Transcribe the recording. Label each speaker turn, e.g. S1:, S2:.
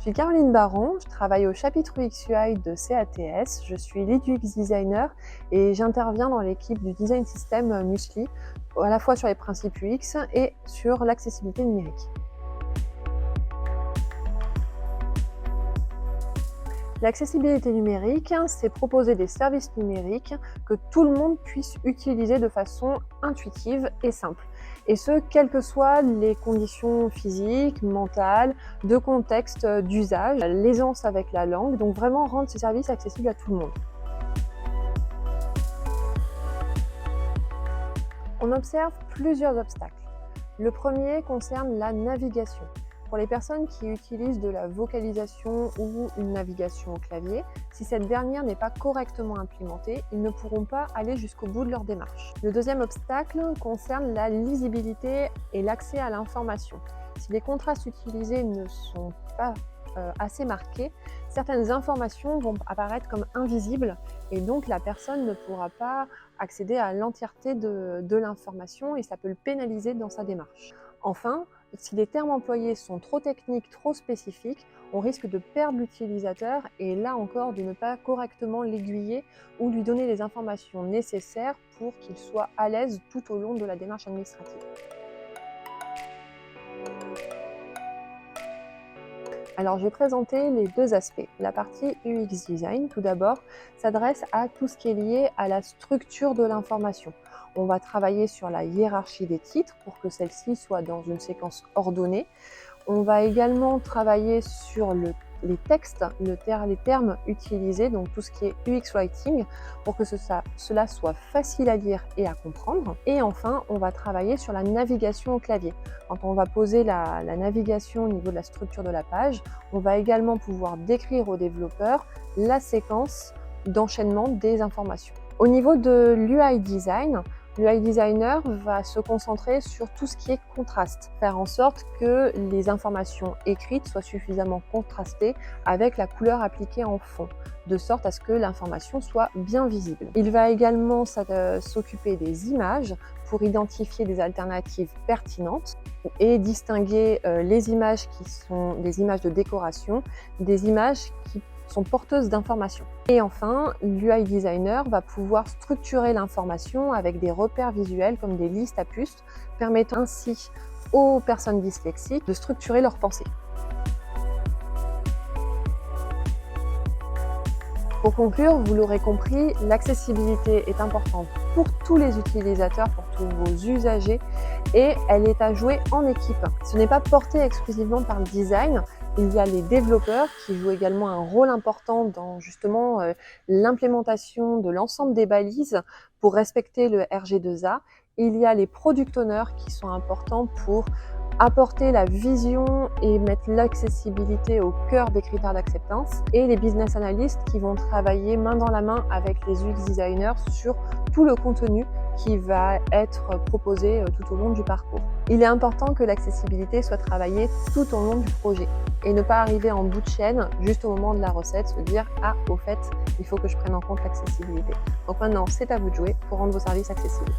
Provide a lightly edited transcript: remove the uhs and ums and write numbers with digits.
S1: suis Caroline Baron, je travaille au chapitre UX/UI de CATS, je suis lead UX designer et j'interviens dans l'équipe du design system Musli, à la fois sur les principes UX et sur l'accessibilité numérique. L'accessibilité numérique, c'est proposer des services numériques que tout le monde puisse utiliser de façon intuitive et simple. Et ce, quelles que soient les conditions physiques, mentales, de contexte, d'usage, l'aisance avec la langue, donc vraiment rendre ces services accessibles à tout le monde. On observe plusieurs obstacles. Le premier concerne la navigation. Pour les personnes qui utilisent de la vocalisation ou une navigation au clavier, si cette dernière n'est pas correctement implémentée, ils ne pourront pas aller jusqu'au bout de leur démarche. Le deuxième obstacle concerne la lisibilité et l'accès à l'information. Si les contrastes utilisés ne sont pas assez marqués, certaines informations vont apparaître comme invisibles et donc la personne ne pourra pas accéder à l'entièreté de l'information et ça peut le pénaliser dans sa démarche. Enfin, si les termes employés sont trop techniques, trop spécifiques, on risque de perdre l'utilisateur et là encore de ne pas correctement l'aiguiller ou lui donner les informations nécessaires pour qu'il soit à l'aise tout au long de la démarche administrative. Alors, je vais présenter les deux aspects. La partie UX Design, tout d'abord, s'adresse à tout ce qui est lié à la structure de l'information. On va travailler sur la hiérarchie des titres pour que celle-ci soit dans une séquence ordonnée. On va également travailler sur les textes, les termes utilisés, donc tout ce qui est UX Writing, pour que cela soit facile à lire et à comprendre. Et enfin, on va travailler sur la navigation au clavier. Quand on va poser la navigation au niveau de la structure de la page, on va également pouvoir décrire aux développeurs la séquence d'enchaînement des informations. Au niveau de l'UI Design, l'UI designer va se concentrer sur tout ce qui est contraste, faire en sorte que les informations écrites soient suffisamment contrastées avec la couleur appliquée en fond, de sorte à ce que l'information soit bien visible. Il va également s'occuper des images pour identifier des alternatives pertinentes et distinguer les images qui sont des images de décoration des images qui sont porteuses d'informations. Et enfin, l'UI designer va pouvoir structurer l'information avec des repères visuels comme des listes à puces, permettant ainsi aux personnes dyslexiques de structurer leurs pensées. Pour conclure, vous l'aurez compris, l'accessibilité est importante pour tous les utilisateurs, pour tous vos usagers, et elle est à jouer en équipe. Ce n'est pas porté exclusivement par le design. Il y a les développeurs qui jouent également un rôle important dans justement l'implémentation de l'ensemble des balises pour respecter le RG2A. Il y a les product owners qui sont importants pour apporter la vision et mettre l'accessibilité au cœur des critères d'acceptance, et les business analysts qui vont travailler main dans la main avec les UX designers sur tout le contenu qui va être proposé tout au long du parcours. Il est important que l'accessibilité soit travaillée tout au long du projet et ne pas arriver en bout de chaîne juste au moment de la recette, se dire « Ah, au fait, il faut que je prenne en compte l'accessibilité ». Donc maintenant, c'est à vous de jouer pour rendre vos services accessibles.